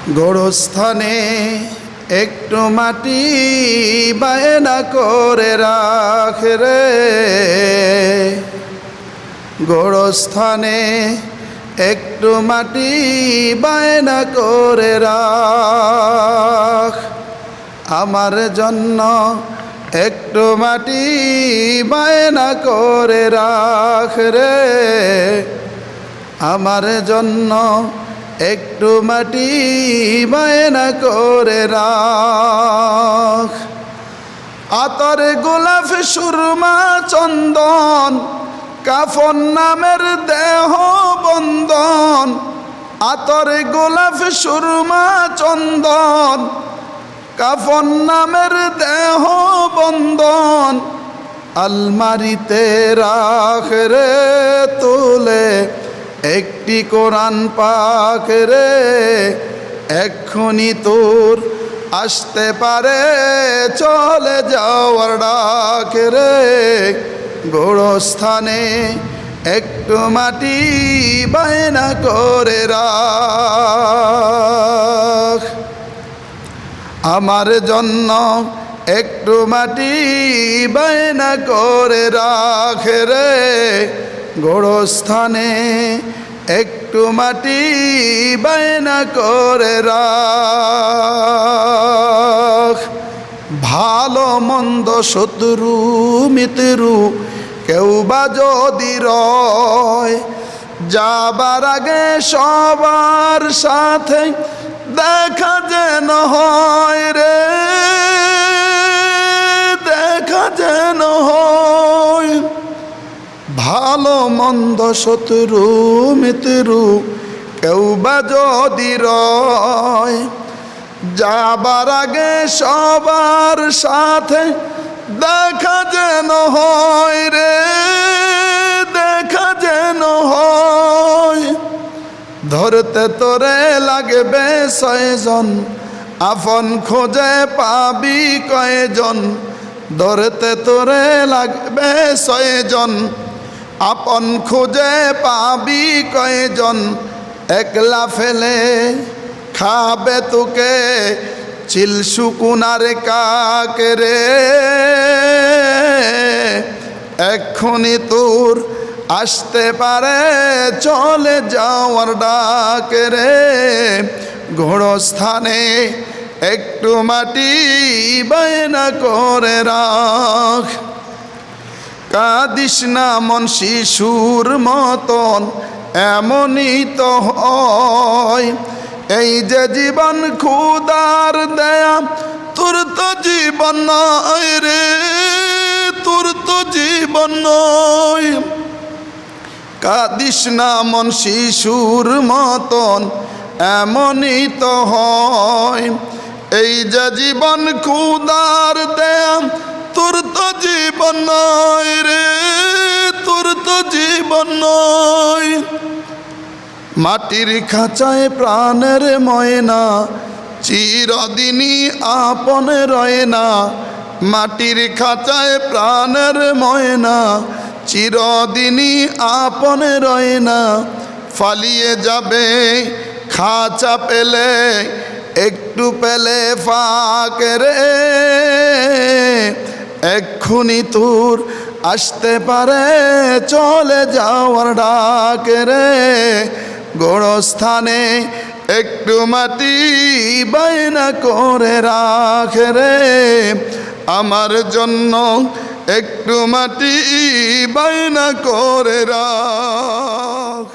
গোরস্থানে একটু মাটি বায়না করে রাখ রে, গোরস্থানে একটু মাটি বায়না করে রাখ। আমার জন্য একটু মাটি বায়না করে রাখ রে, আমার জন্য একটু মাটি বায়না করে রাখ। আতর গোলাপ সুরমা চন্দন কাফন নামের দেহ বন্দন, আতর গোলাপ সুরমা চন্দন কাফন নামের দেহ বন্দন, আলমারিতে রাখ রে তুলে একটি কোরআন পাক রে। এক্ষুনি তোর আসতে পারে চলে যাওয়ার ডাক রে, গোরস্থানে একটু মাটি বায়না করে রাখ। আমার জন্য একটু মাটি বায়না করে রাখ রে, গোরস্থানে একটু মাটি বায়না করে রাখ। ভালো মন্দ শত্রু মিত্রু কেউ বা যদি রয়, যাবার আগে সবার সাথে দেখা যেন হয় রে, দেখা যেন হয়। ভালো মন্দ শত্রু মিত্রু কেউ বা যদি রয়, যাবার আগে সবার সাথে দেখা যেন হয় রে, দেখা যেন হয়। ধরতে তোরে লাগবে 6 জন, আপন খোঁজে পাবি কয়জন। ধরতে তোরে লাগবে 6 জন, আপন খোঁজে পাবি কয়জন। একলা ফেলে খাবে তোকে চিল শুকুনার কাক রে, এক্ষুনি তোর আসতে পারে চলে যাওয়ার ডাক রে, গোরস্থানে একটু মাটি বায়না করে রাখ। কাঁদিস না মন শিশুর মতন এমনই তো হয়, এই যে জীবন খুদার দেয়া তোর তো জীবন নয় রে, তোর তো জীবন নয়। কাঁদিস না মন শিশুর মতন এমনই তো হয়, এই যে জীবন খুদার দেয়া তোর তো জীবন নয় রে, তোর তো জীবন নয়। মাটির খাঁচায় প্রাণের ময়না চিরদিনই আপন রয় না, মাটির খাঁচায় প্রাণের ময়না চিরদিনই আপন রয় না। ফালিয়ে যাবে খাঁচা পেলে একটু পেলে ফাঁক রে, এক্ষুনি তোর আসতে পারে চলে যাওয়ার ডাক রে, গোরস্থানে একটু মাটি বায়না করে রাখ রে, আমার জন্য একটু মাটি বায়না করে রাখ।